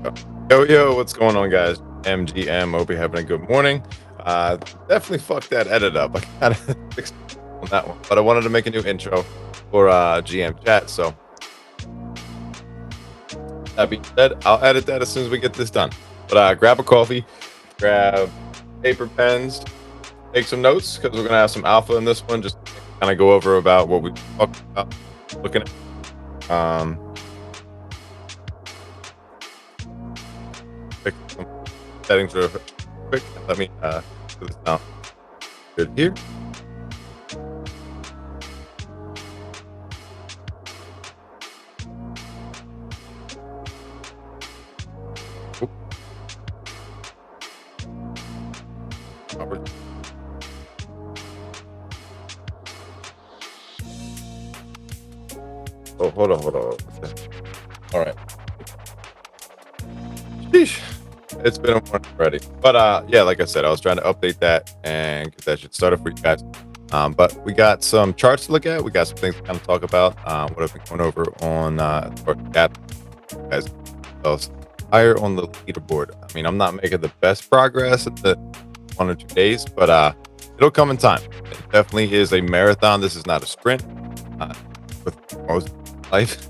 Yo, what's going on, guys? MGM, hope you're having a good morning. Definitely fucked that edit up. I kind of fixed on that one, but I wanted to make a new intro for GM chat. So that being said, I'll edit that as soon as we get this done. But grab a coffee, grab paper, pens, take some notes because we're gonna have some alpha in this one. Just kind of go over about what we talked about, looking at. Fix some settings real quick. Let me do this now. Good here. Oop. Robert. Oh, hold on. All right. Sheesh. It's been a morning already. But yeah, like I said, I was trying to update that and get that shit started for you guys. But we got some charts to look at. We got some things to kind of talk about. What I've been going over on that guys else higher on the leaderboard. I mean, I'm not making the best progress at the 1 or 2 days, but it'll come in time. It definitely is a marathon. This is not a sprint. With most life.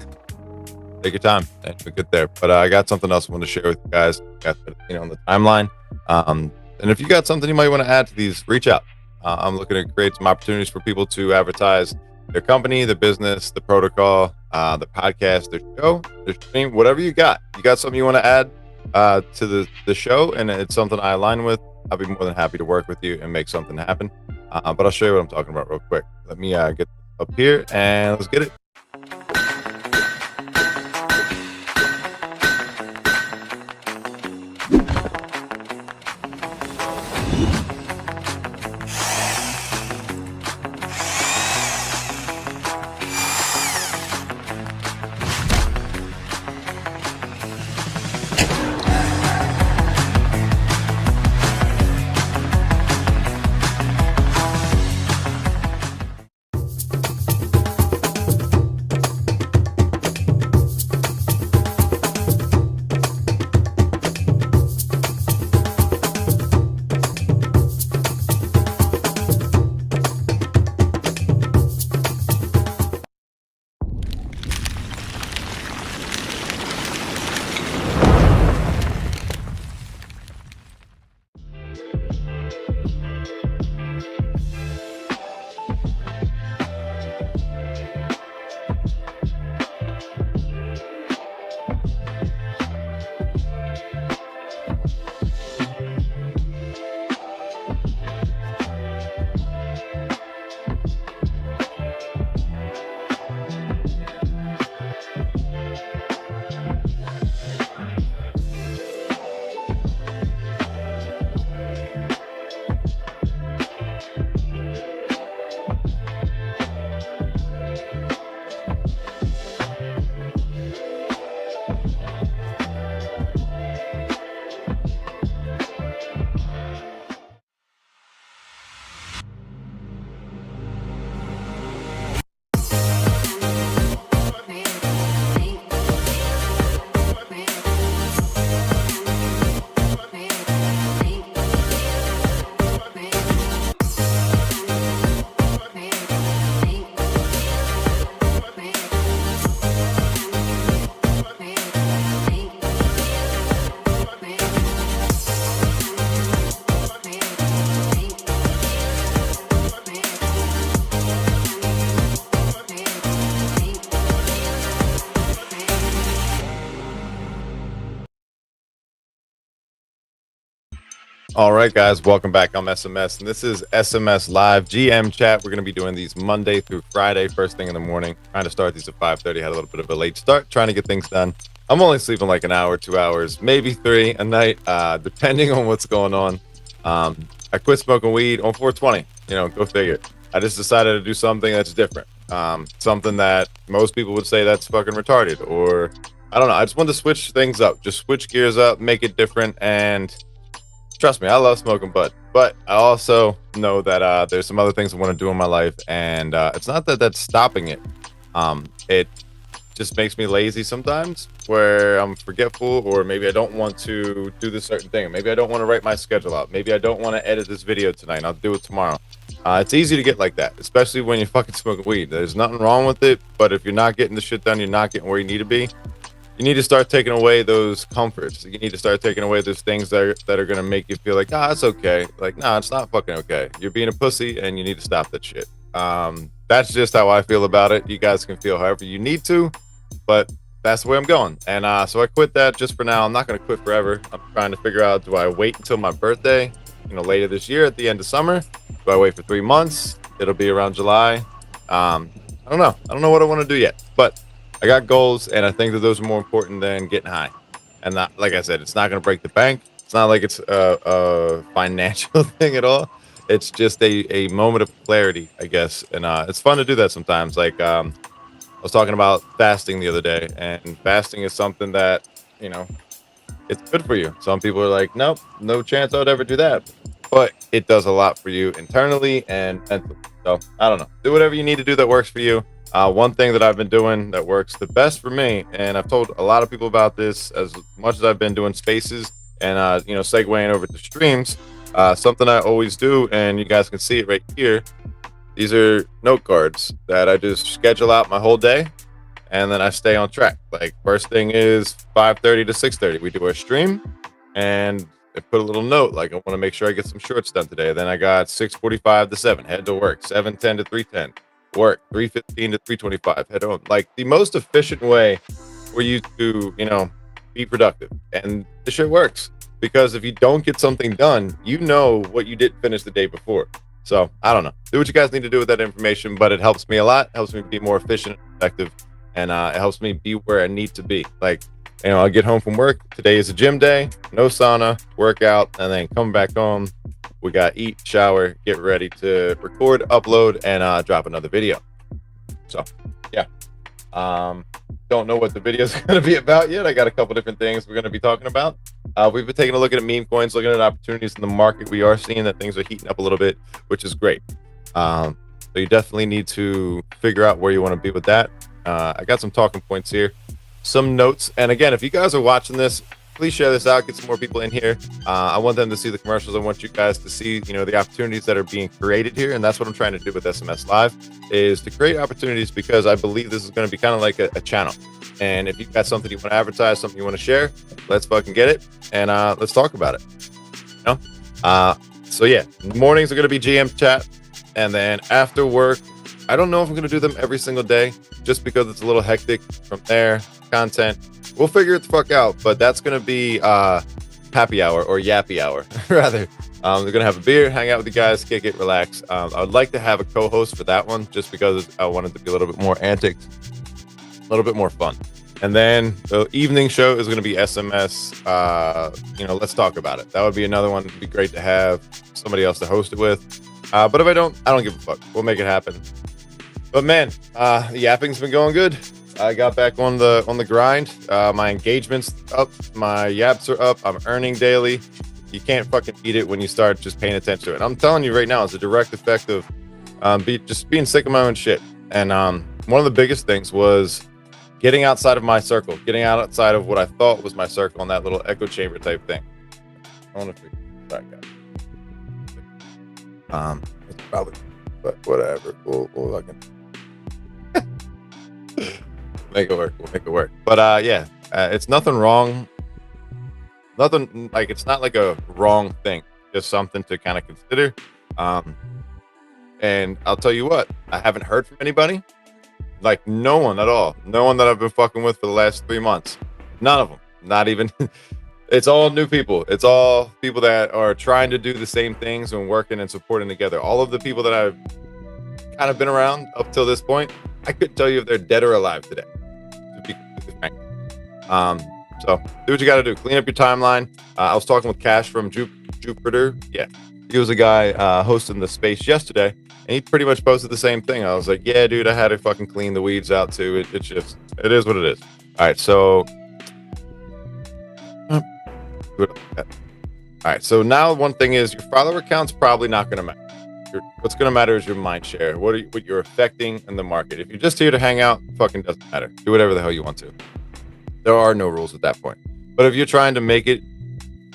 Take your time and we get there. But I got something else I want to share with you guys. Got that, on the timeline. And if you got something you might want to add to these, reach out. I'm looking to create some opportunities for people to advertise their company, their business, the protocol, the podcast, their show, their stream, whatever you got. You got something you want to add to the show, and it's something I align with. I'll be more than happy to work with you and make something happen. But I'll show you what I'm talking about real quick. Let me get up here and let's get it. All right, guys, welcome back. I'm SMS, and this is SMS Live GM Chat. We're going to be doing these Monday through Friday, first thing in the morning. Trying to start these at 5:30. Had a little bit of a late start, trying to get things done. I'm only sleeping like an hour, 2 hours, maybe 3 a night, depending on what's going on. I quit smoking weed on 420. Go figure. I just decided to do something that's different. Something that most people would say that's fucking retarded, or I don't know. I just wanted to switch things up, just switch gears up, make it different, and trust me, I love smoking bud, but I also know that there's some other things I want to do in my life, and it's not that that's stopping it. just makes me lazy sometimes, where I'm forgetful, or maybe I don't want to do this certain thing. Maybe I don't want to write my schedule out. Maybe I don't want to edit this video tonight. I'll do it tomorrow. It's easy to get like that, especially when you're fucking smoking weed. There's nothing wrong with it, but if you're not getting the shit done, you're not getting where you need to be. You need to start taking away those comforts. You need to start taking away those things that are going to make you feel like, it's okay. Like, no, it's not fucking okay. You're being a pussy and you need to stop that shit. That's just how I feel about it. You guys can feel however you need to, but that's the way I'm going. And so I quit that just for now. I'm not going to quit forever. I'm trying to figure out, do I wait until my birthday, later this year at the end of summer? Do I wait for 3 months? It'll be around July. I don't know. I don't know what I want to do yet, but I got goals, and I think that those are more important than getting high. And not, like I said, it's not going to break the bank. It's not like it's a financial thing at all. It's just a moment of clarity, I guess. And it's fun to do that sometimes. Like, I was talking about fasting the other day, and fasting is something that, it's good for you. Some people are like, nope, no chance I would ever do that. But it does a lot for you internally and mentally. So I don't know. Do whatever you need to do that works for you. One thing that I've been doing that works the best for me, and I've told a lot of people about this as much as I've been doing spaces and, segueing over to streams, something I always do, and you guys can see it right here. These are note cards that I just schedule out my whole day, and then I stay on track. Like, first thing is 5:30 to 6:30. We do our stream, and I put a little note, like, I want to make sure I get some shorts done today. Then I got 6:45 to 7, head to work. 7:10 to 3:10, work. 3:15 to 3:25, head home. Like, the most efficient way for you to, be productive. And the shit works, because if you don't get something done, you know what you didn't finish the day before. So I don't know. Do what you guys need to do with that information, but it helps me a lot. It helps me be more efficient and effective, and it helps me be where I need to be. Like, I get home from work. Today is a gym day, no sauna, workout, and then come back home. We got eat, shower, get ready to record, upload, and drop another video. So, yeah. Don't know what the video is going to be about yet. I got a couple different things we're going to be talking about. We've been taking a look at meme coins, looking at opportunities in the market. We are seeing that things are heating up a little bit, which is great. So you definitely need to figure out where you want to be with that. I got some talking points here, some notes. And again, if you guys are watching this, please share this out, get some more people in here. I want them to see the commercials. I want you guys to see, the opportunities that are being created here. And that's what I'm trying to do with SMS Live, is to create opportunities, because I believe this is going to be kind of like a channel. And if you've got something you want to advertise, something you want to share, let's fucking get it. And let's talk about it. So yeah, mornings are going to be GM chat. And then after work, I don't know if I'm going to do them every single day, just because it's a little hectic from there. Content, we'll figure it the fuck out, but that's going to be happy hour, or yappy hour, rather. We're going to have a beer, hang out with you guys, kick it, relax. I would like to have a co-host for that one, just because I wanted to be a little bit more antics, a little bit more fun. And then the evening show is going to be SMS. Let's talk about it. That would be another one. It'd be great to have somebody else to host it with. But if I don't give a fuck. We'll make it happen. But man, the yapping's been going good. I got back on the grind. My engagement's up. My yaps are up. I'm earning daily. You can't fucking beat it when you start just paying attention to it. I'm telling you right now, it's a direct effect of just being sick of my own shit. And one of the biggest things was getting outside of my circle, getting outside of what I thought was my circle, in that little echo chamber type thing. I want to figure that guy. It's probably, but whatever. We'll fucking make it work. We'll make it work. But yeah, it's nothing wrong. Nothing, like, it's not like a wrong thing. Just something to kind of consider. And I'll tell you what, I haven't heard from anybody. Like, no one at all. No one that I've been fucking with for the last 3 months. None of them. Not even. It's all new people. It's all people that are trying to do the same things and working and supporting together. All of the people that I've kind of been around up till this point, I couldn't tell you if they're dead or alive today, to be completely frank. So do what you got to do. Clean up your timeline. I was talking with Cash from Jupiter. Yeah, he was a guy hosting the space yesterday, and he pretty much posted the same thing. I was like, yeah, dude, I had to fucking clean the weeds out too. It's just, it is what it is. All right, so. All right, so now one thing is, your follower count's probably not going to matter. what's going to matter is your mind share. What you're affecting in the market. If you're just here to hang out, fucking doesn't matter. Do whatever the hell you want to. There are no rules at that point. But if you're trying to make it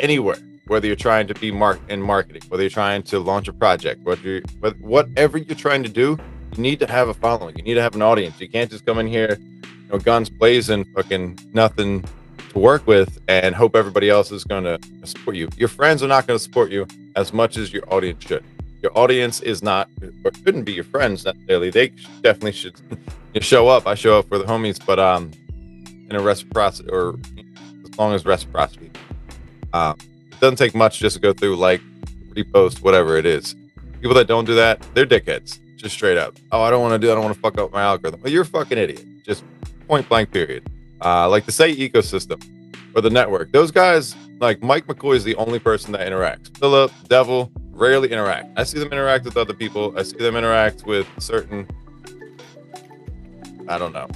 anywhere, whether you're trying to be in marketing, whether you're trying to launch a project, whatever you're trying to do, you need to have a following. You need to have an audience. You can't just come in here, guns blazing, fucking nothing to work with, and hope everybody else is going to support you. Your friends are not going to support you as much as your audience should. Your audience is not, or shouldn't be your friends necessarily. They definitely should show up. I show up for the homies, but in a reciprocity, or as long as reciprocity. It doesn't take much just to go through, like, repost, whatever it is. People that don't do that, they're dickheads, just straight up. Oh, I don't want to fuck up my algorithm. Well, you're a fucking idiot, just point blank period. Like the Sei ecosystem or the network, those guys, like Mike McCoy is the only person that interacts. Philip, Devil, rarely interact. I see them interact with other people. I see them interact with certain, I don't know,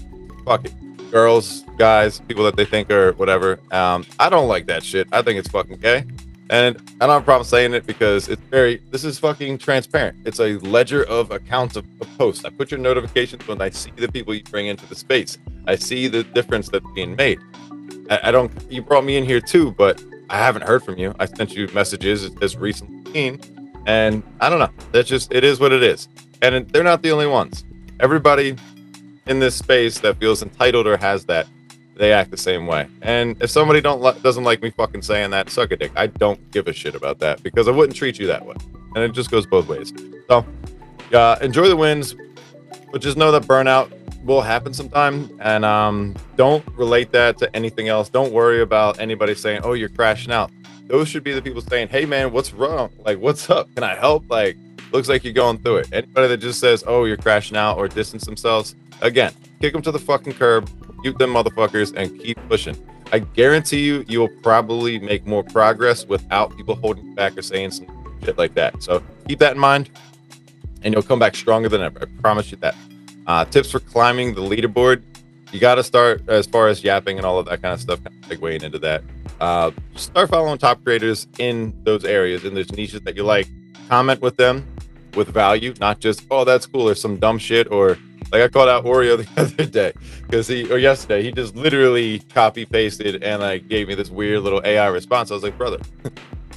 fuck it, girls, guys, people that they think are whatever. I don't like that shit. I think it's fucking gay. And I don't have a problem saying it because this is fucking transparent. It's a ledger of accounts of posts. I put your notifications when I see the people you bring into the space. I see the difference that's being made. You brought me in here too, but I haven't heard from you. I sent you messages as recently, and I don't know. It is what it is. And they're not the only ones. Everybody in this space that feels entitled or has that, they act the same way. And if somebody doesn't like me fucking saying that, suck a dick. I don't give a shit about that because I wouldn't treat you that way. And it just goes both ways. So enjoy the wins, but just know that burnout will happen sometime. And don't relate that to anything else. Don't worry about anybody saying, oh, you're crashing out. Those should be the people saying, hey man, what's wrong? Like, what's up? Can I help? Like, looks like you're going through it. Anybody that just says, oh, you're crashing out, or distance themselves, again, kick them to the fucking curb, mute them motherfuckers, and keep pushing. I guarantee you will probably make more progress without people holding you back or saying some shit like that. So keep that in mind, and you'll come back stronger than ever. I promise you that. Tips for climbing the leaderboard. You got to start, as far as yapping and all of that kind of stuff, kind of segueing into that. Start following top creators in those areas, in those niches that you like. Comment with them with value, not just, oh, that's cool, or some dumb shit, or like I called out Oreo the other day yesterday, he just literally copy pasted and like gave me this weird little AI response. I was like, brother,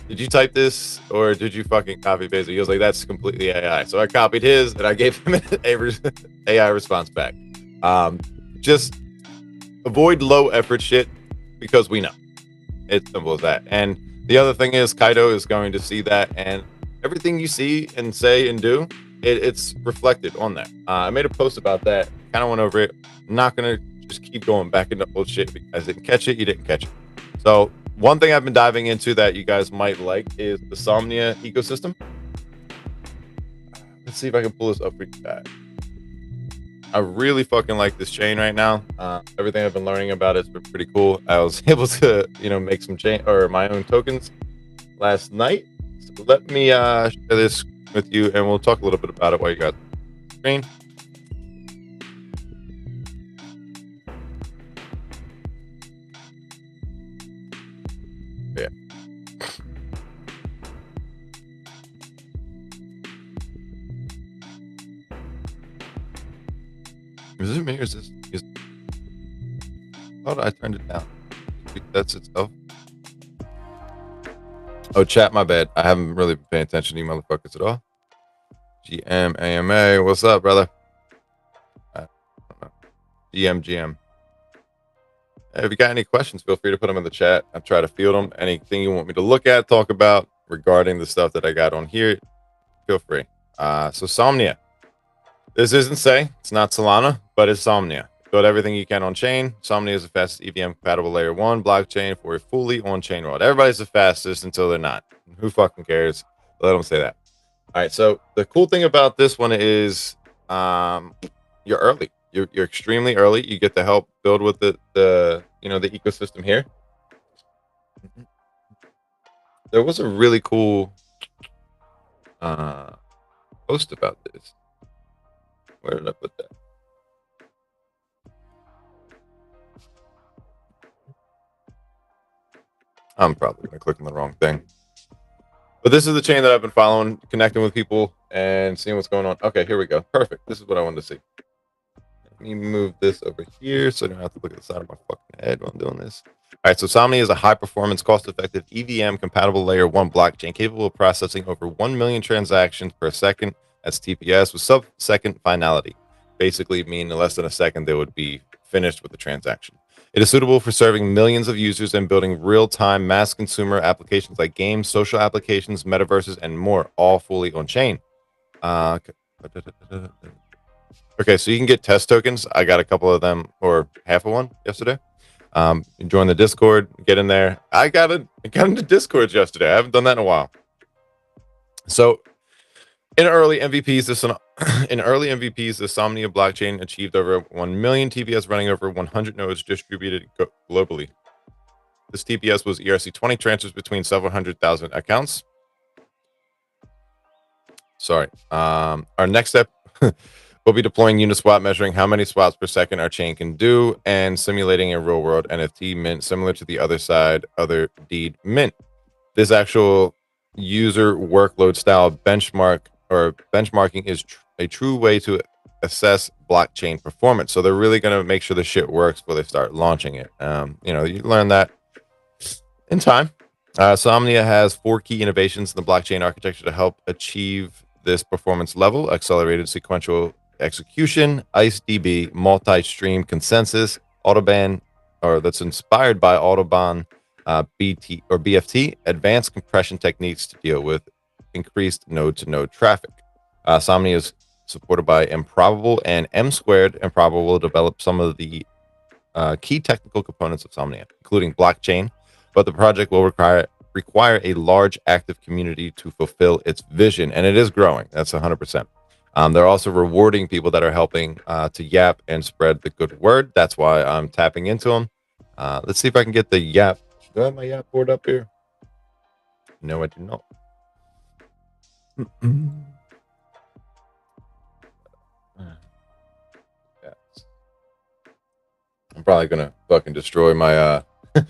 did you type this or did you fucking copy paste it? He was like, that's completely AI. So I copied his and I gave him an AI response back. Just avoid low effort shit because we know. It's simple as that. And the other thing is Kaido is going to see that, and everything you see and say and do, it's reflected on that. I made a post about that, kind of went over it. I'm not going to just keep going back into old shit because I didn't catch it, you didn't catch it. So one thing I've been diving into that you guys might like is the Somnia ecosystem. Let's see if I can pull this up for you guys. I really fucking like this chain right now. Everything I've been learning about it's been pretty cool. I was able to, make some chain or my own tokens last night. So let me share this with you, and we'll talk a little bit about it while you got the screen. Yeah. Is it me or is this? I thought I turned it down. That's itself. Oh, chat, my bad. I haven't really been paying attention to you motherfuckers at all. GM, AMA, what's up, brother? GM. If you got any questions, feel free to put them in the chat. I'll try to field them. Anything you want me to look at, talk about regarding the stuff that I got on here, feel free. So Somnia. This isn't Sei. It's not Solana, but it's Somnia. Build everything you can on chain. Somnia is the fastest EVM compatible layer 1 blockchain for a fully on chain world. Everybody's the fastest until they're not. Who fucking cares? Let them say that. All right. So the cool thing about this one is you're early. You're extremely early. You get to help build with the ecosystem here. There was a really cool post about this. Where did I put that? I'm probably gonna click on the wrong thing. But this is the chain that I've been following, connecting with people and seeing what's going on. Okay, here we go. Perfect. This is what I wanted to see. Let me move this over here so I don't have to look at the side of my fucking head while I'm doing this. All right, so Somnia is a high-performance, cost-effective EVM-compatible Layer 1 blockchain capable of processing over 1 million transactions per second. That's TPS with sub-second finality. Basically, meaning in less than a second, they would be finished with the transaction. It is suitable for serving millions of users and building real-time mass consumer applications like games, social applications, metaverses, and more, all fully on-chain. Okay, so you can get test tokens. I got a couple of them, or half of one yesterday. Join the Discord, get in there. I got into Discord yesterday. I haven't done that in a while. So in early MVPs, the Somnia blockchain achieved over 1 million TPS running over 100 nodes distributed globally. This TPS was ERC20 transfers between several hundred thousand accounts. Sorry. Our next step we'll be deploying Uniswap, measuring how many swaps per second our chain can do, and simulating a real-world NFT mint similar to the other deed mint. This actual user workload style benchmarking is a true way to assess blockchain performance. So they're really going to make sure the shit works before they start launching it. You learn that in time. Somnia has 4 key innovations in the blockchain architecture to help achieve this performance level: accelerated sequential execution, IceDB, multi-stream consensus, Autobahn, or that's inspired by Autobahn BFT, advanced compression techniques to deal with increased node-to-node traffic. Somnia is supported by Improbable and M Squared. Improbable will develop some of the key technical components of Somnia, including blockchain, but the project will require a large active community to fulfill its vision, and it is growing. That's 100%. They're also rewarding people that are helping to yap and spread the good word. That's why I'm tapping into them. Let's see if I can get the yap. Do I have my yap board up here? No, I do not. I'm probably gonna fucking destroy my my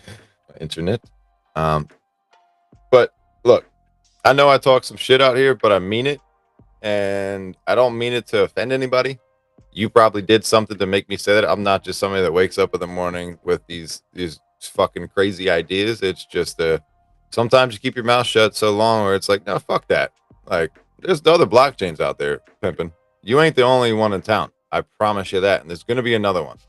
internet. But look, I know I talk some shit out here, but I mean it. And I don't mean it to offend anybody. You probably did something to make me say that. I'm not just somebody that wakes up in the morning with these fucking crazy ideas. It's just sometimes you keep your mouth shut so long where it's like, no, fuck that. Like, there's the other blockchains out there, pimping. You ain't the only one in town. I promise you that. And there's going to be another one.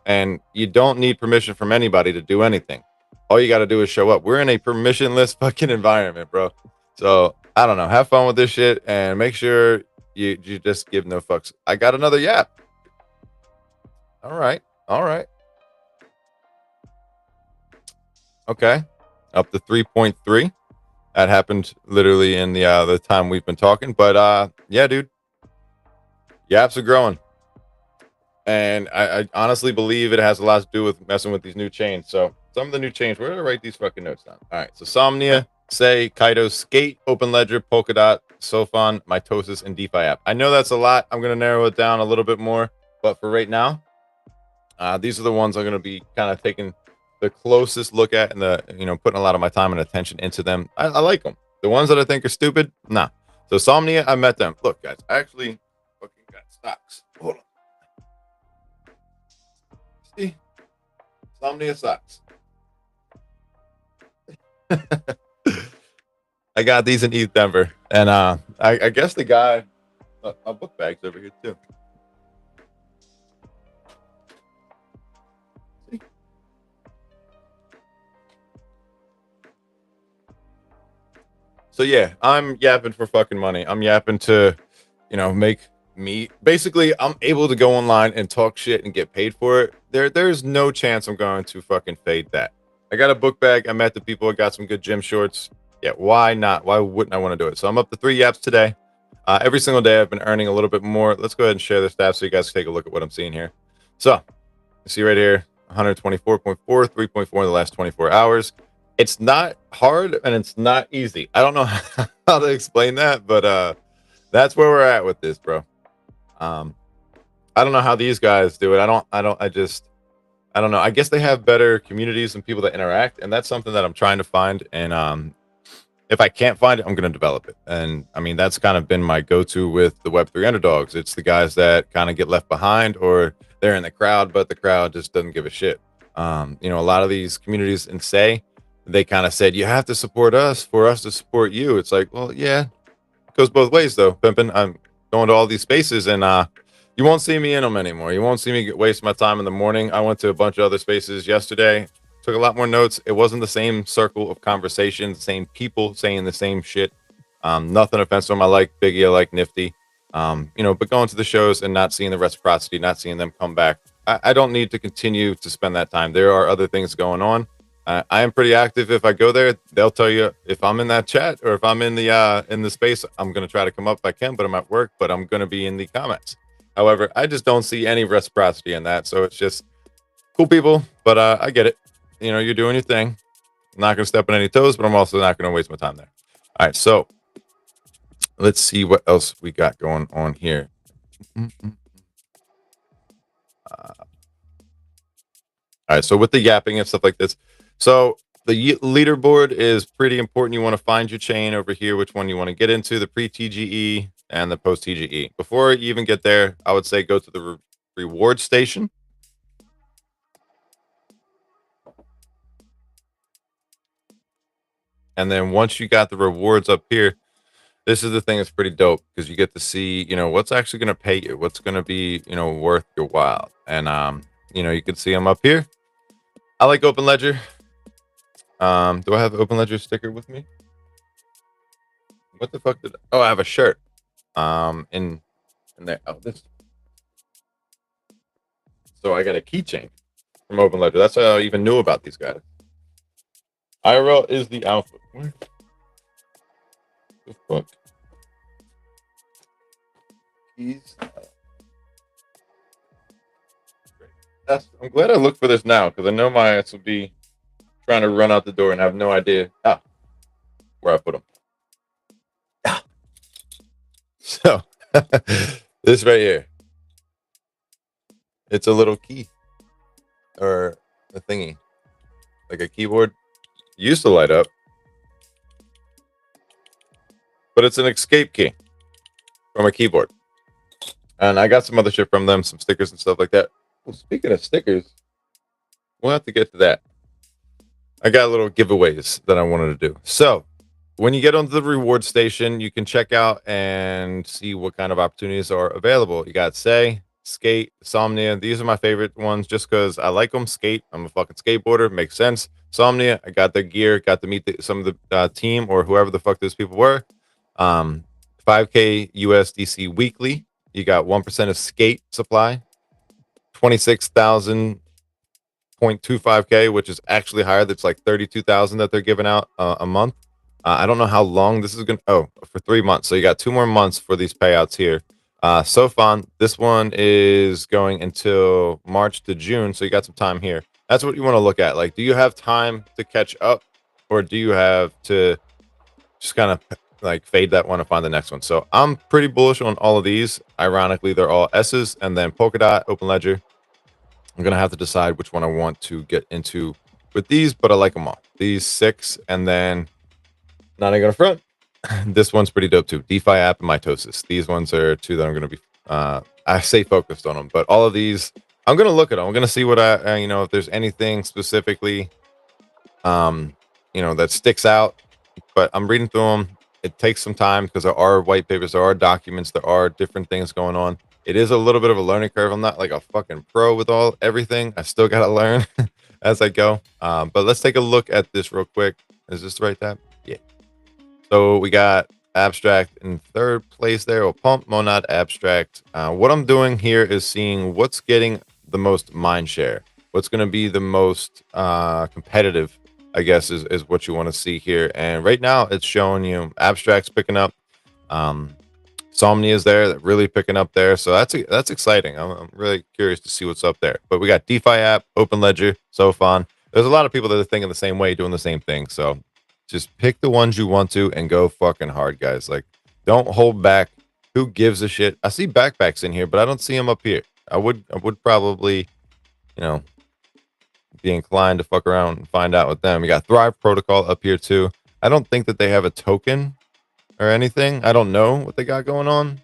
And you don't need permission from anybody to do anything. All you got to do is show up. We're in a permissionless fucking environment, bro. So I don't know. Have fun with this shit and make sure you just give no fucks. I got another yap. All right. Okay. Up to 3.3. That happened literally in the time we've been talking. But yeah, dude. Yaps are growing. And I honestly believe it has a lot to do with messing with these new chains. So some of the new chains, where did I write these fucking notes down? All right. So Somnia, Sei, Kaido, Skate, Open Ledger, Polkadot, Sofon, Mitosis, and DeFi app. I know that's a lot. I'm going to narrow it down a little bit more. But for right now, these are the ones I'm going to be kind of taking the closest look at and putting a lot of my time and attention into them. I like them. The ones that I think are stupid, nah. So Somnia, I met them. Look, guys, I actually fucking got stocks. Hold on. See? Somnia stocks. I got these in ETH Denver, and I guess the guy, my book bag's over here too. See? So yeah, I'm yapping for fucking money. I'm yapping to, make me. Basically, I'm able to go online and talk shit and get paid for it. There's no chance I'm going to fucking fade that. I got a book bag. I met the people. I got some good gym shorts. Yeah, why not? Why wouldn't I want to do it? So I'm up to 3 yaps today. Every single day I've been earning a little bit more. Let's go ahead and share the stats so you guys can take a look at what I'm seeing here. So you see right here, 124.4, 3.4 in the last 24 hours. It's not hard and it's not easy. I don't know how to explain that, but that's where we're at with this, bro. I don't know how these guys do it. I don't know. I guess they have better communities and people that interact, and that's something that I'm trying to find and if I can't find it, I'm going to develop it. And I mean, that's kind of been my go-to with the Web3 underdogs. It's the guys that kind of get left behind, or they're in the crowd, but the crowd just doesn't give a shit. You know, a lot of these communities in Say, they kind of said, you have to support us for us to support you. It's like, well, yeah, it goes both ways though, pimping. I'm going to all these spaces, and you won't see me in them anymore. You won't see me waste my time in the morning. I went to a bunch of other spaces yesterday, took a lot more notes. It wasn't the same circle of conversation, the same people saying the same shit. Nothing offensive. I like Biggie, I like Nifty. You know, but going to the shows and not seeing the reciprocity, not seeing them come back, I don't need to continue to spend that time. There are other things going on. I am pretty active. If I go there, they'll tell you if I'm in that chat or if I'm in the space. I'm gonna try to come up if I can, but I'm at work. But I'm gonna be in the comments. However, I just don't see any reciprocity in that. So it's just cool people, but I get it. You know, you're doing your thing. I'm not gonna step on any toes, but I'm also not gonna waste my time there. All right, so let's see what else we got going on here. All right, so with the yapping and stuff like this, so the leaderboard is pretty important. You want to find your chain over here, which one you want to get into, the pre-TGE and the post-TGE. Before you even get there, I would say go to the reward station. And then once you got the rewards up here, this is the thing that's pretty dope because you get to see, you know, what's actually going to pay you, what's going to be, you know, worth your while. And, you know, you can see them up here. I like Open Ledger. Do I have Open Ledger sticker with me? What the fuck did I have a shirt. In there. Oh, this. So I got a keychain from Open Ledger. That's how I even knew about these guys. IRL is the alpha. Where the fuck? Keys. I'm glad I looked for this now because I know my ass will be trying to run out the door and have no idea where I put them. So this right here, it's a little key or a thingy, like a keyboard. Used to light up, but it's an escape key from a keyboard. And I got some other shit from them, some stickers and stuff like that. Well, speaking of stickers, we'll have to get to that. I got little giveaways that I wanted to do. So when you get onto the reward station, you can check out and see what kind of opportunities are available. You got Say, Skate, Somnia. These are my favorite ones just because I like them. Skate, I'm a fucking skateboarder. Makes sense. Somnia, I got their gear. Got to meet some of the team or whoever the fuck those people were. 5K USDC weekly. You got 1% of skate supply. 26,000.25K, which is actually higher. That's like 32,000 that they're giving out a month. I don't know how long this is going to, for 3 months. So you got 2 more months for these payouts here. So fun. This one is going until March to June. So you got some time here. That's what you want to look at. Like, do you have time to catch up or do you have to just kind of like fade that one and find the next one? So I'm pretty bullish on all of these. Ironically, they're all S's, and then Polkadot, Open Ledger. I'm going to have to decide which one I want to get into with these, but I like them all. These 6, and then not even going to front. This one's pretty dope too. DeFi app and Mitosis. These ones are 2 that I'm going to be, I say focused on them, but all of these, I'm going to look at them. I'm going to see what you know, if there's anything specifically, you know, that sticks out, but I'm reading through them. It takes some time because there are white papers, there are documents, there are different things going on. It is a little bit of a learning curve. I'm not like a fucking pro with everything. I still got to learn as I go. But let's take a look at this real quick. Is this the right tab? Yeah. So we got Abstract in 3rd place there, or Pump, Monad, Abstract. What I'm doing here is seeing what's getting the most mind share. What's going to be the most competitive, I guess, is what you want to see here. And right now it's showing you Abstract's picking up. Somnia is there, that really picking up there. So that's exciting. I'm really curious to see what's up there. But we got DeFi app, Open Ledger, SoFon. There's a lot of people that are thinking the same way, doing the same thing. So just pick the ones you want to and go fucking hard, guys. Like, don't hold back. Who gives a shit? I see backpacks in here, but I don't see them up here. I would probably, you know, be inclined to fuck around and find out with them. We got Thrive Protocol up here too. I don't think that they have a token or anything. I don't know what they got going on.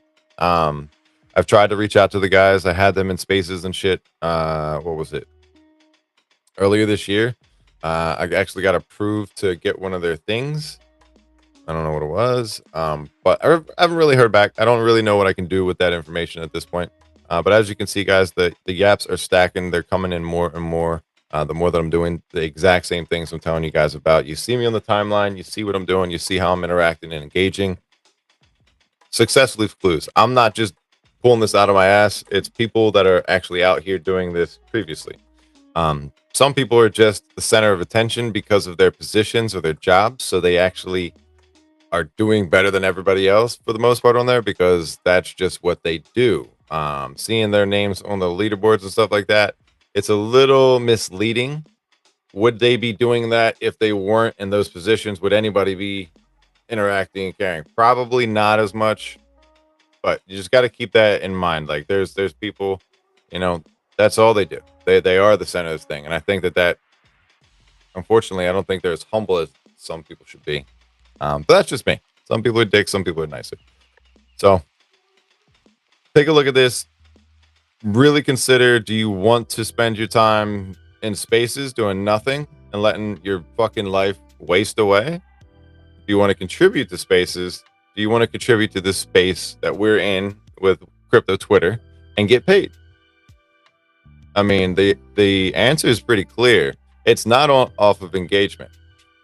I've tried to reach out to the guys. I had them in spaces and shit. What was it? Earlier this year. I actually got approved to get one of their things. I don't know what it was. But I haven't really heard back. I don't really know what I can do with that information at this point. But as you can see, guys, the yaps are stacking. They're coming in more and more. The more that I'm doing the exact same things I'm telling you guys about. You see me on the timeline. You see what I'm doing. You see how I'm interacting and engaging. Success leaves clues. I'm not just pulling this out of my ass. It's people that are actually out here doing this previously. Some people are just the center of attention because of their positions or their jobs. So they actually are doing better than everybody else for the most part on there because that's just what they do. Seeing their names on the leaderboards and stuff like that, it's a little misleading. Would they be doing that if they weren't in those positions? Would anybody be interacting and caring? Probably not as much, but you just got to keep that in mind. Like there's people, you know, that's all they do. They are the center of this thing. And I think that unfortunately, I don't think they're as humble as some people should be. But that's just me. Some people are dicks, some people are nicer. So take a look at this. Really consider, do you want to spend your time in spaces doing nothing and letting your fucking life waste away? Do you want to contribute to spaces? Do you want to contribute to this space that we're in with crypto Twitter and get paid? I mean, the answer is pretty clear. It's not off of engagement.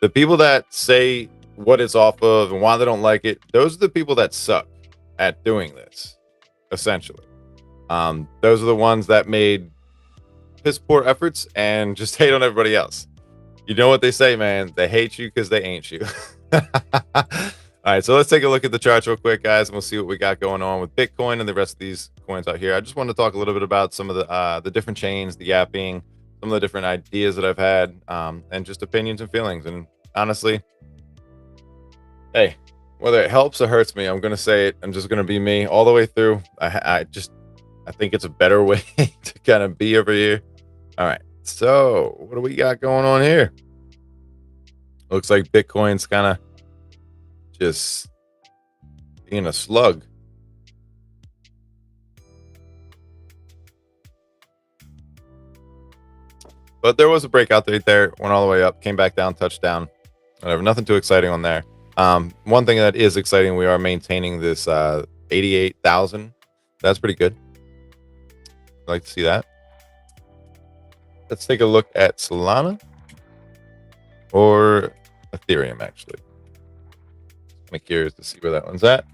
The people that say what it's off of and why they don't like it, those are the people that suck at doing this, essentially. Those are the ones that made piss poor efforts and just hate on everybody else. You know what they say, man? They hate you because they ain't you. All right, so let's take a look at the charts real quick, guys, and we'll see what we got going on with Bitcoin and the rest of these coins out here. I just want to talk a little bit about some of the different chains, the yapping, some of the different ideas that I've had, and just opinions and feelings. And honestly, hey, whether it helps or hurts me, I'm going to say it. I'm just going to be me all the way through. I think it's a better way to kind of be over here. All right, so what do we got going on here? Looks like Bitcoin's kind of just being a slug. But there was a breakout right there, went all the way up, came back down, touchdown. Whatever, nothing too exciting on there. One thing that is exciting, we are maintaining this 88,000. That's pretty good. I'd like to see that. Let's take a look at Solana or Ethereum, actually. I'm curious to see where that one's at.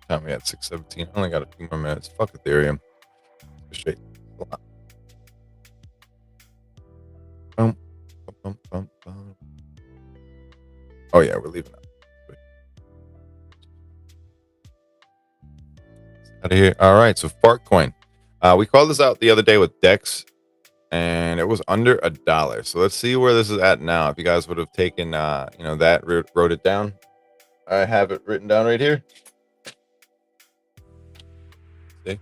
Time we at 6:17. I only got a few more minutes. Fuck Ethereum. Straight. Oh yeah, we're leaving out. Out of here. All right, so Fartcoin. We called this out the other day with Dex, and it was under $1. So let's see where this is at now. If you guys would have taken, that, wrote it down. I have it written down right here. See?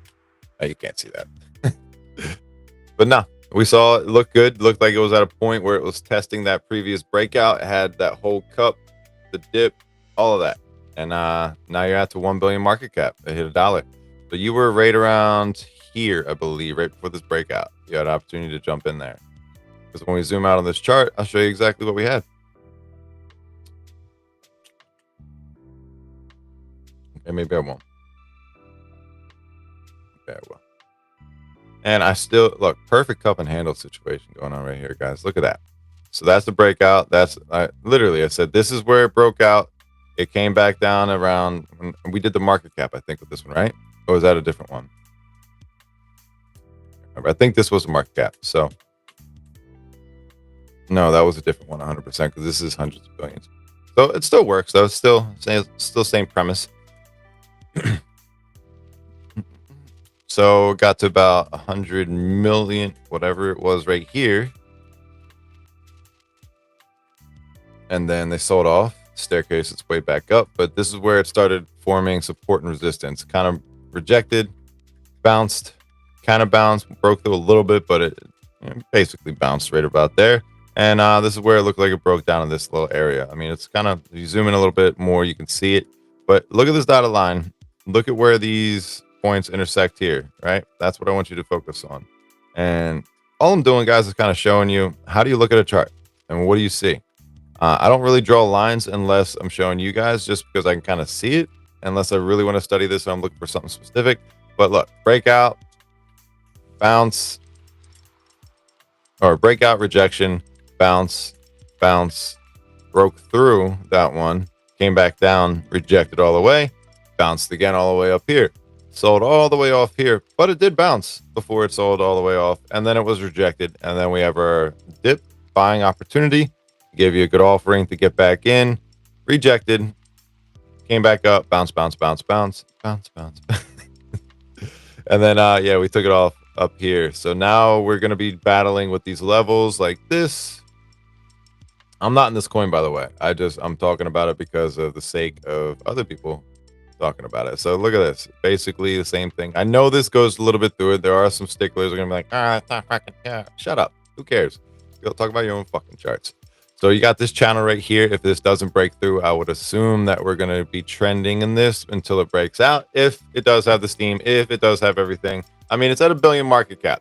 Oh, you can't see that. But no, we saw it looked good. Looked like it was at a point where it was testing that previous breakout. It had that whole cup, the dip, all of that. And now you're at to 1 billion market cap. It hit $1. So you were right around here, I believe, right before this breakout. You had an opportunity to jump in there. Because when we zoom out on this chart, I'll show you exactly what we had. Okay, maybe I won't. Okay, I will. And I still, look, perfect cup and handle situation going on right here, guys. Look at that. So that's the breakout. That's, literally, I said, this is where it broke out. It came back down around, when we did the market cap, I think, with this one, right? Or was that a different one? I think this was a market cap. So no, that was a different one, 100%, because this is hundreds of billions. So it still works, though. It's still same premise. So got to about 100 million, whatever it was right here. And then they sold off. Staircase its way back up. But this is where it started forming support and resistance. Kind of rejected, bounced, kind of bounced, broke through a little bit, but it basically bounced right about there. And this is where it looked like it broke down in this little area. I mean, it's kind of, you zoom in a little bit more, you can see it. But look at this dotted line. Look at where these points intersect here, right? That's what I want you to focus on. And all I'm doing, guys, is kind of showing you, how do you look at a chart and what do you see? I don't really draw lines unless I'm showing you guys, just because I can kind of see it, unless I really want to study this and I'm looking for something specific. But look, breakout, bounce, or breakout, rejection, bounce, bounce, broke through that one, came back down, rejected all the way, bounced again all the way up here, sold all the way off here, but it did bounce before it sold all the way off, and then it was rejected. And then we have our dip, buying opportunity, gave you a good offering to get back in, rejected, came back up, bounce, bounce, bounce, bounce, bounce, bounce. And then, yeah, we took it off up here. So now we're going to be battling with these levels like this. I'm not in this coin, by the way. I'm talking about it because of the sake of other people talking about it. So look at this. Basically the same thing. I know this goes a little bit through it. There are some sticklers who are going to be like, it's not fucking, yeah, shut up. Who cares? Go talk about your own fucking charts. So you got this channel right here. If this doesn't break through, I would assume that we're going to be trending in this until it breaks out. If it does have the steam, if it does have everything. I mean, it's at $1 billion market cap.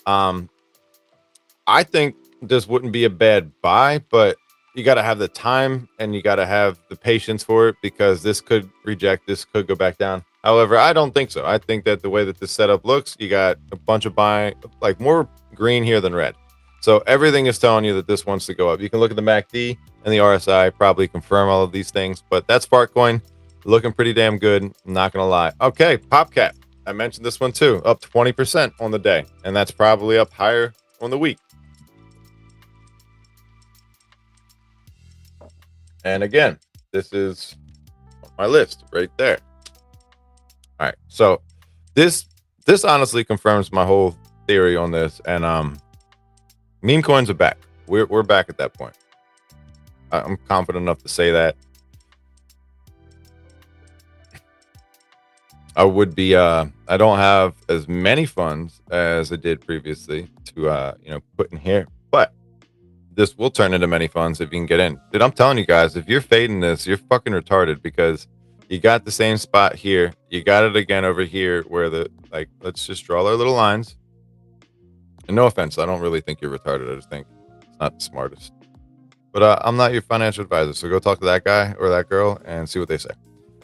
I think this wouldn't be a bad buy, but you got to have the time and you got to have the patience for it, because this could reject, this could go back down. However, I don't think so. I think that the way that this setup looks, you got a bunch of buying, like more green here than red. So everything is telling you that this wants to go up. You can look at the MACD and the RSI, probably confirm all of these things, but that's Sparkcoin looking pretty damn good. I'm not going to lie. Okay, PopCap. I mentioned this one too, up 20% on the day, and that's probably up higher on the week. And again, this is my list right there. All right, so this honestly confirms my whole theory on this, and meme coins are back. We're back at that point. I'm confident enough to say that. I would be I don't have as many funds as I did previously to put in here, but this will turn into many funds if you can get in. Dude, I'm telling you guys, if you're fading this, you're fucking retarded, because you got the same spot here, you got it again over here where let's just draw our little lines. And no offense, I don't really think you're retarded. I just think it's not the smartest. But I'm not your financial advisor, so go talk to that guy or that girl and see what they say.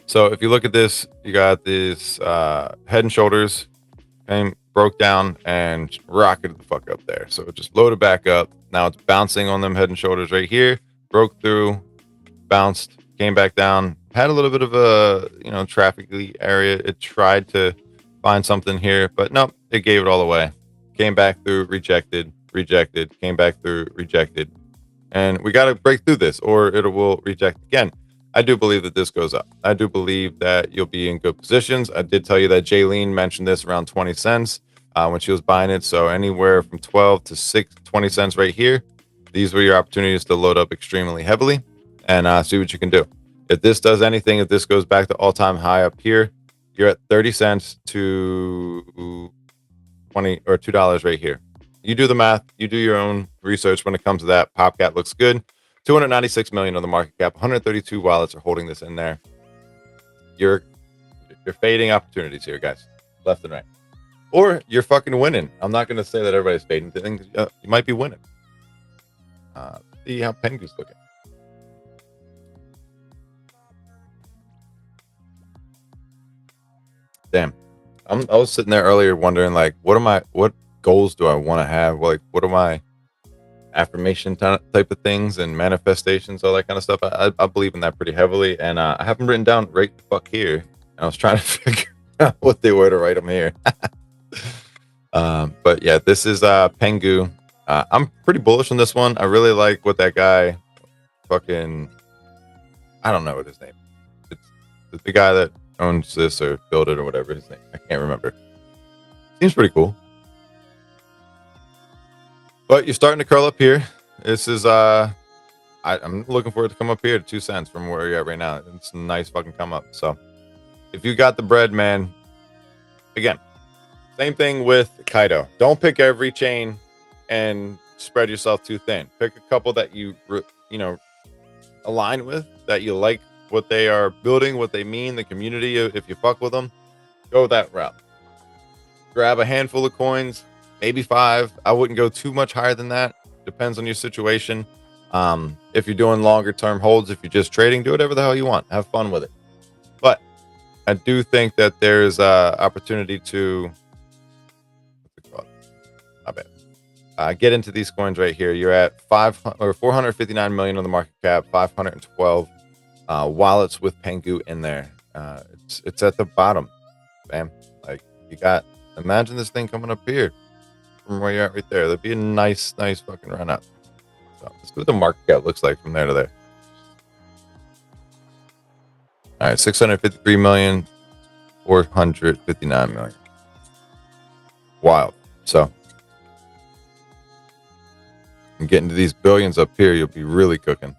So if you look at this, you got this head and shoulders, and broke down and rocketed the fuck up there. So it just loaded back up. Now it's bouncing on them head and shoulders right here. Broke through, bounced, came back down. Had a little bit of a trafficy area. It tried to find something here, but nope, it gave it all away. Came back through, rejected, came back through, rejected. And we got to break through this or it will reject again. I do believe that this goes up. I do believe that you'll be in good positions. I did tell you that Jaylene mentioned this around 20 cents when she was buying it. So anywhere from 12 to 20 cents right here. These were your opportunities to load up extremely heavily and see what you can do. If this does anything, if this goes back to all-time high up here, you're at 30 cents to 20 or $2 right here. You do the math. You do your own research when it comes to that. PopCap looks good. 296 million on the market cap. 132 wallets are holding this in there. You're fading opportunities here, guys, left and right, or you're fucking winning. I'm not going to say that everybody's fading. You might be winning. See how Pengu's looking. Damn, I was sitting there earlier wondering, like, what goals do I want to have? Like, what are my affirmation type of things and manifestations, all that kind of stuff. I believe in that pretty heavily, and I have them written down right the fuck here. And I was trying to figure out what they were to write them here. But yeah, this is Pengu. I'm pretty bullish on this one. I really like what that guy fucking, I don't know what his name is. It's the guy that owns this or built it or whatever his name. I can't remember. Seems pretty cool. But you're starting to curl up here. This is I'm looking for it to come up here to 2 cents from where you're at right now. It's a nice fucking come up. So if you got the bread, man, again, same thing with Kaido. Don't pick every chain and spread yourself too thin. Pick a couple that you align with, that you like what they are building, what they mean, the community. If you fuck with them, go that route. Grab a handful of coins, maybe 5. I wouldn't go too much higher than that. Depends on your situation. If you're doing longer term holds, if you're just trading, do whatever the hell you want. Have fun with it. But I do think that there's opportunity to get into these coins right here. You're at 459 million on the market cap, 512 wallets with Pengu in there. It's at the bottom, fam. Like, you got, imagine this thing coming up here from where you're at right there. That'd be a nice fucking run up. So let's see what the market cap looks like from there to there. All right, 653 million, 459 million. Wild. So and getting to these billions up here, you'll be really cooking.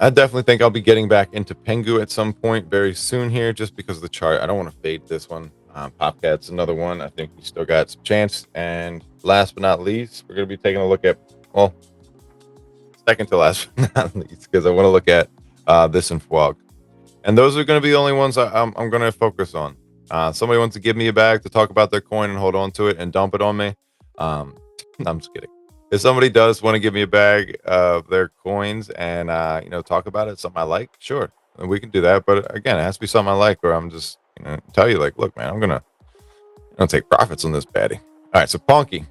I definitely think I'll be getting back into Pengu at some point very soon here, just because of the chart. I don't want to fade this one. Popcat's another one. I think we still got some chance. And last but not least, we're going to be taking a look at, well, second to last but not least, because I want to look at this and Fwog. And those are going to be the only ones I'm going to focus on. Somebody wants to give me a bag to talk about their coin and hold on to it and dump it on me. I'm just kidding. If somebody does want to give me a bag of their coins and talk about it, something I like, sure, we can do that. But again, it has to be something I like, or I'm just tell you, like, look, man, I'm gonna take profits on this baddie. All right, so Ponky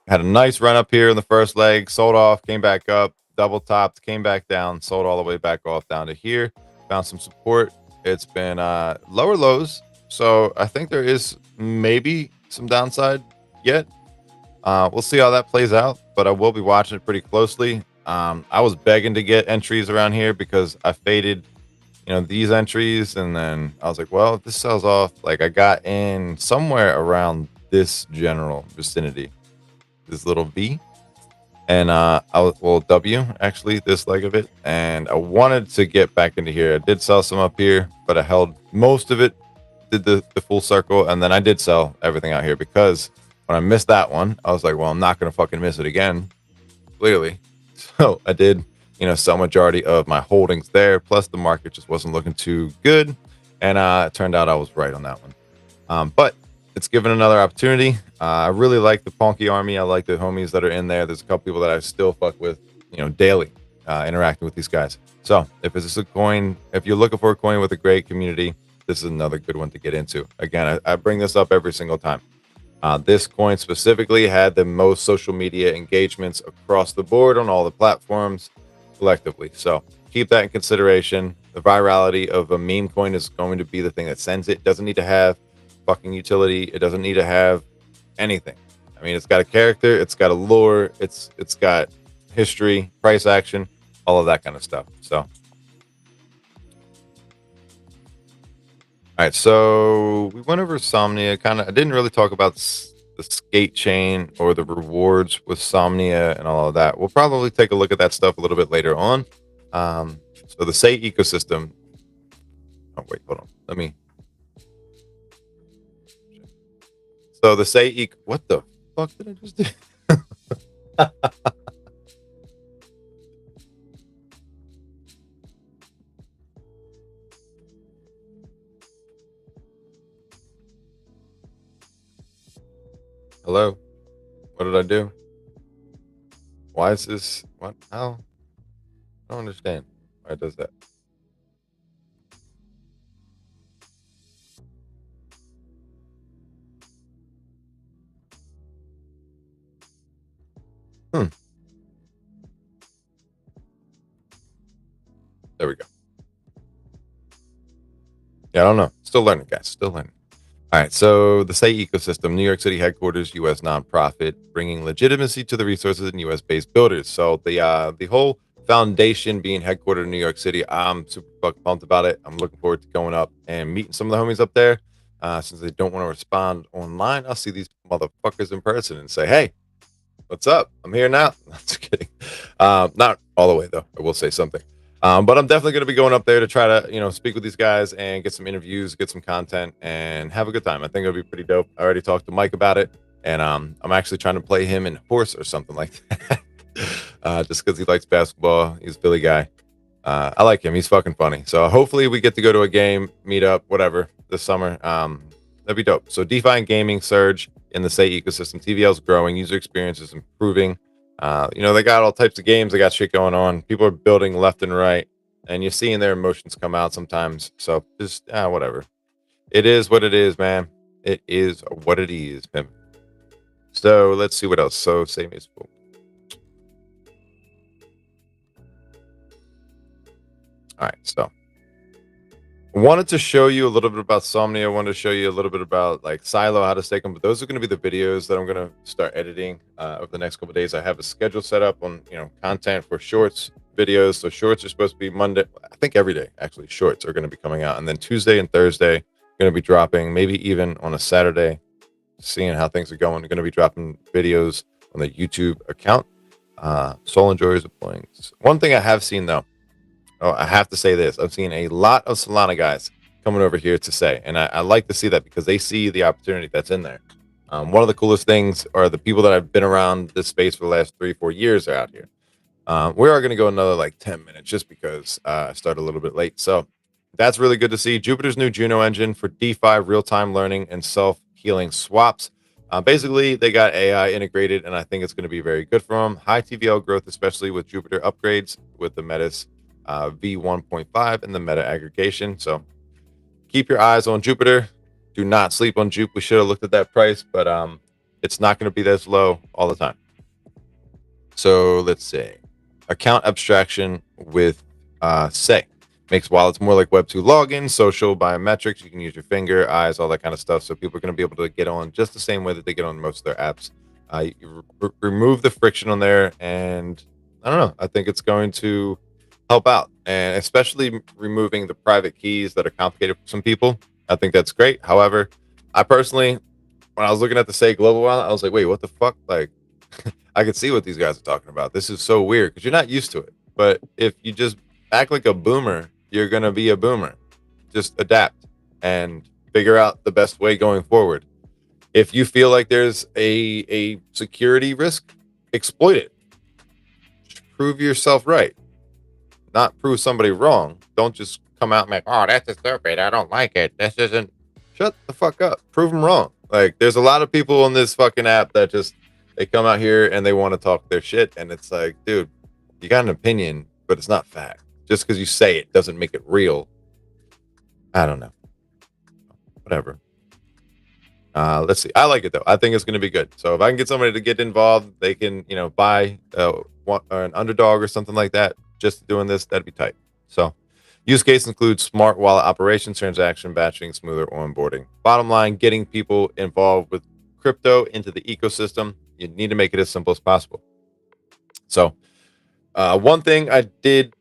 had a nice run up here in the first leg, sold off, came back up, double topped, came back down, sold all the way back off down to here, found some support. It's been lower lows, so I think there is maybe some downside yet. We'll see how that plays out, but I will be watching it pretty closely. I was begging to get entries around here because I faded, these entries, and then I was like, well, if this sells off, like, I got in somewhere around this general vicinity, this little V, and W, actually, this leg of it, and I wanted to get back into here. I did sell some up here, but I held most of it, did the full circle, and then I did sell everything out here because when I missed that one, I was like, well, I'm not going to fucking miss it again, clearly. So I did, sell majority of my holdings there. Plus, the market just wasn't looking too good. And it turned out I was right on that one. But it's given another opportunity. I really like the Ponky army. I like the homies that are in there. There's a couple people that I still fuck with, daily, interacting with these guys. So if it's a coin, if you're looking for a coin with a great community, this is another good one to get into. Again, I bring this up every single time. This coin specifically had the most social media engagements across the board on all the platforms collectively. So keep that in consideration. The virality of a meme coin is going to be the thing that sends it. It doesn't need to have fucking utility. It doesn't need to have anything. I mean, it's got a character, it's got a lore, it's got history, price action, all of that kind of stuff. So, all right, so we went over Somnia. I didn't really talk about the skate chain or the rewards with Somnia and all of that. We'll probably take a look at that stuff a little bit later on. So the Sei ecosystem. Oh wait, hold on. So the Sei what the fuck did I just do? Hello? What did I do? Why is this? What? How? I don't understand why it does that. There we go. Yeah, I don't know. Still learning, guys. Still learning. All right, so the Sei ecosystem, New York City headquarters, U.S. nonprofit, bringing legitimacy to the resources and U.S.-based builders. So the whole foundation being headquartered in New York City, I'm super fucking pumped about it. I'm looking forward to going up and meeting some of the homies up there. Since they don't want to respond online, I'll see these motherfuckers in person and say, hey, what's up? I'm here now. Just kidding. Not all the way, though. I will say something. But I'm definitely going to be going up there to try to, speak with these guys and get some interviews, get some content, and have a good time. I think it'll be pretty dope. I already talked to Mike about it. and I'm actually trying to play him in horse or something like that. Just because he likes basketball. He's a Philly guy. I like him. He's fucking funny. So hopefully we get to go to a game, meet up, whatever, this summer. That'd be dope. So DeFi and gaming surge in the Sei ecosystem. TVL is growing. User experience is improving. They got all types of games. They got shit going on. People are building left and right, and you're seeing their emotions come out sometimes. So just whatever. It is what it is, man. It is what it is, man. So let's see what else. So Sei Made Simple. All right, so I wanted to show you a little bit about Somnia. I wanted to show you a little bit about like Silo, how to stake them. But those are going to be the videos that I'm going to start editing over the next couple of days. I have a schedule set up on content for shorts videos. So shorts are supposed to be Monday. I think every day actually. Shorts are going to be coming out, and then Tuesday and Thursday going to be dropping. Maybe even on a Saturday. Seeing how things are going. We're going to be dropping videos on the YouTube account. Soul Enjoyers deploying. One thing I have seen though. Oh, I have to say this. I've seen a lot of Solana guys coming over here to Sei, and I like to see that because they see the opportunity that's in there. One of the coolest things are the people that have been around this space for the last 3-4 years are out here. We are going to go another like 10 minutes just because I started a little bit late. So that's really good to see. Jupiter's new Juno engine for DeFi, real-time learning, and self-healing swaps. Basically, they got AI integrated, and I think it's going to be very good for them. High TVL growth, especially with Jupiter upgrades with the Metis V1.5 and the meta aggregation. So keep your eyes on Jupiter. Do not sleep on Jupe. We should have looked at that price, but it's not going to be this low all the time. So let's say account abstraction with Sei makes wallets more like Web2 login, social biometrics. You can use your finger, eyes, all that kind of stuff. So people are going to be able to get on just the same way that they get on most of their apps. You remove the friction on there, and I don't know. I think it's going to help out, and especially removing the private keys that are complicated for some people. I think that's great. However, I personally, when I was looking at the Sei global wallet, I was like, wait, what the fuck? Like, I could see what these guys are talking about. This is so weird because you're not used to it. But if you just act like a boomer, you're gonna be a boomer. Just adapt and figure out the best way going forward. If you feel like there's a security risk, exploit it. Prove yourself right. Not prove somebody wrong. Don't just come out and make, oh, that's stupid. I don't like it. This isn't. Shut the fuck up. Prove them wrong. Like, there's a lot of people on this fucking app that just, they come out here and they want to talk their shit. And it's like, dude, you got an opinion, but it's not fact. Just because you say it doesn't make it real. I don't know. Whatever. Let's see. I like it though. I think it's going to be good. So if I can get somebody to get involved, they can, buy an underdog or something like that. Just doing this, that'd be tight. So use case includes smart wallet operations, transaction batching, smoother onboarding. Bottom line, getting people involved with crypto into the ecosystem. You need to make it as simple as possible. So one thing I did,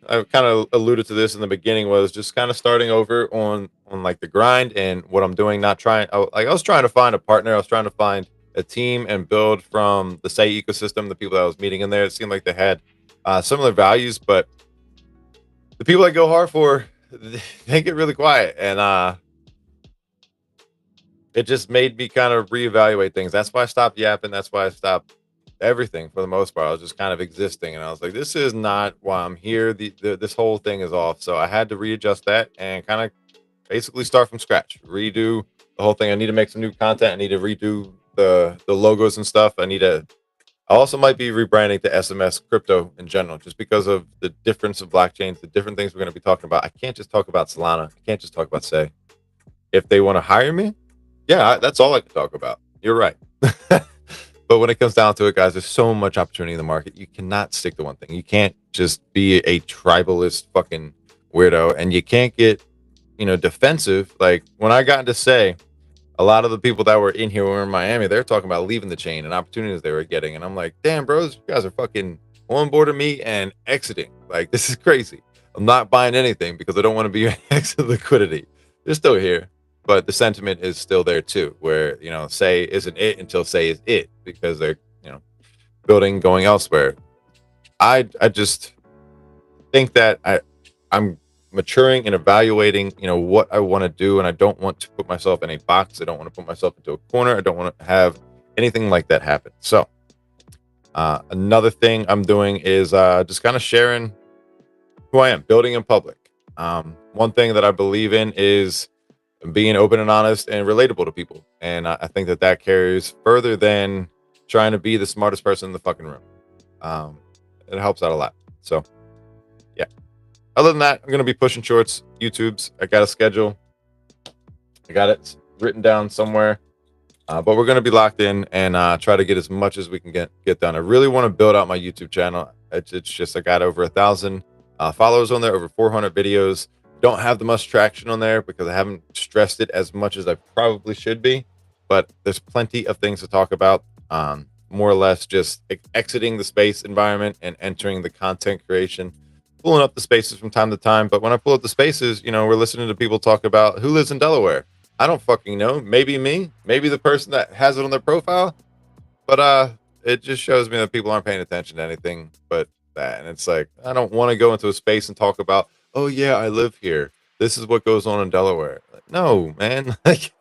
I kind of alluded to this in the beginning, was just kind of starting over on like the grind and what I'm doing. Not trying, I was trying to find a partner. I was trying to find a team and build from the Sei ecosystem. The people that I was meeting in there, it seemed like they had similar values, but the people I go hard for, they get really quiet, and it just made me kind of reevaluate things. That's why I stopped yapping. That's why I stopped everything for the most part. I was just kind of existing, and I was like, this is not why I'm here. This whole thing is off. So I had to readjust that and kind of basically start from scratch, redo the whole thing. I need to make some new content. I need to redo the logos and stuff. I also might be rebranding to SMS crypto in general, just because of the difference of blockchains, the different things we're going to be talking about. I can't just talk about Solana. I can't just talk about Sei. If they want to hire me, yeah, that's all I can talk about. You're right. But when it comes down to it, guys, there's so much opportunity in the market. You cannot stick to one thing. You can't just be a tribalist fucking weirdo, and you can't get, defensive. Like when I got into Sei, a lot of the people that were in here when we were in Miami, they're talking about leaving the chain and opportunities they were getting. And I'm like, damn, bros, you guys are fucking onboarding me and exiting. Like, this is crazy. I'm not buying anything because I don't want to be exit liquidity. They're still here, but the sentiment is still there too, where, Sei isn't it until Sei is it, because they're, building, going elsewhere. I just think that I'm maturing and evaluating, what I want to do, and I don't want to put myself in a box. I don't want to put myself into a corner. I don't want to have anything like that happen. So another thing I'm doing is just kind of sharing who I am, building in public. One thing that I believe in is being open and honest and relatable to people. And I think that that carries further than trying to be the smartest person in the fucking room. It helps out a lot. So, yeah. Other than that, I'm going to be pushing shorts, YouTubes. I got a schedule. I got it written down somewhere. But we're going to be locked in and try to get as much as we can get done. I really want to build out my YouTube channel. It's just, I got over 1,000 followers on there, over 400 videos. Don't have the much traction on there because I haven't stressed it as much as I probably should be. But there's plenty of things to talk about. More or less just exiting the space environment and entering the content creation, pulling up the spaces from time to time. But when I pull up the spaces, you know, we're listening to people talk about who lives in Delaware. I don't fucking know. Maybe me, maybe the person that has it on their profile. But it just shows me that people aren't paying attention to anything but that. And it's like, I don't want to go into a space and talk about, oh yeah, I live here. This is what goes on in Delaware. Like, no, man. Like,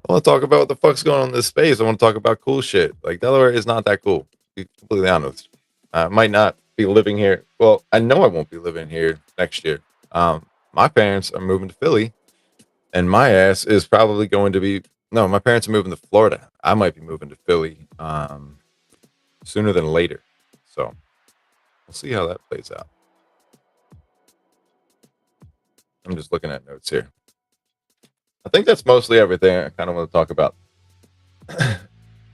I want to talk about what the fuck's going on in this space. I want to talk about cool shit. Like, Delaware is not that cool. To be completely honest. I might not be living here. Well, I know I won't be living here next year. My parents are moving to Philly, and my ass is probably going to be, no, my parents are moving to Florida. I might be moving to Philly sooner than later. So we'll see how that plays out. I'm just looking at notes here. I think that's mostly everything I kind of want to talk about.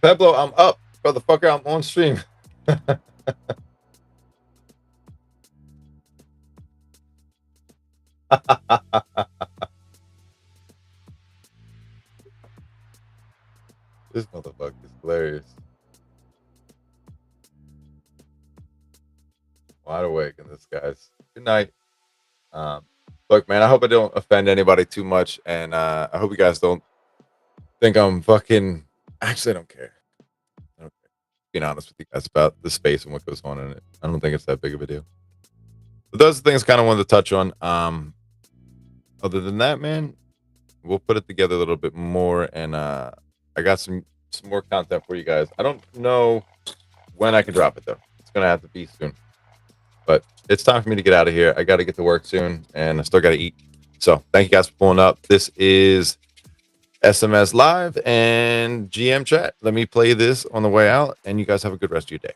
Pablo, I'm up. Motherfucker, I'm on stream. This motherfucker is hilarious. Wide awake in this, guys. Good night. Look, man, I hope I don't offend anybody too much, and I hope you guys don't think I'm fucking. Actually, I don't care. I don't care. Being honest with you guys about the space and what goes on in it, I don't think it's that big of a deal. But those are things I kind of wanted to touch on. Other than that, man, we'll put it together a little bit more, and I got some more content for you guys. I don't know when I can drop it though. It's gonna have to be soon. But it's time for me to get out of here. I got to get to work soon, and I still got to eat. So thank you guys for pulling up. This is SMS Live and GM Chat. Let me play this on the way out, and you guys have a good rest of your day.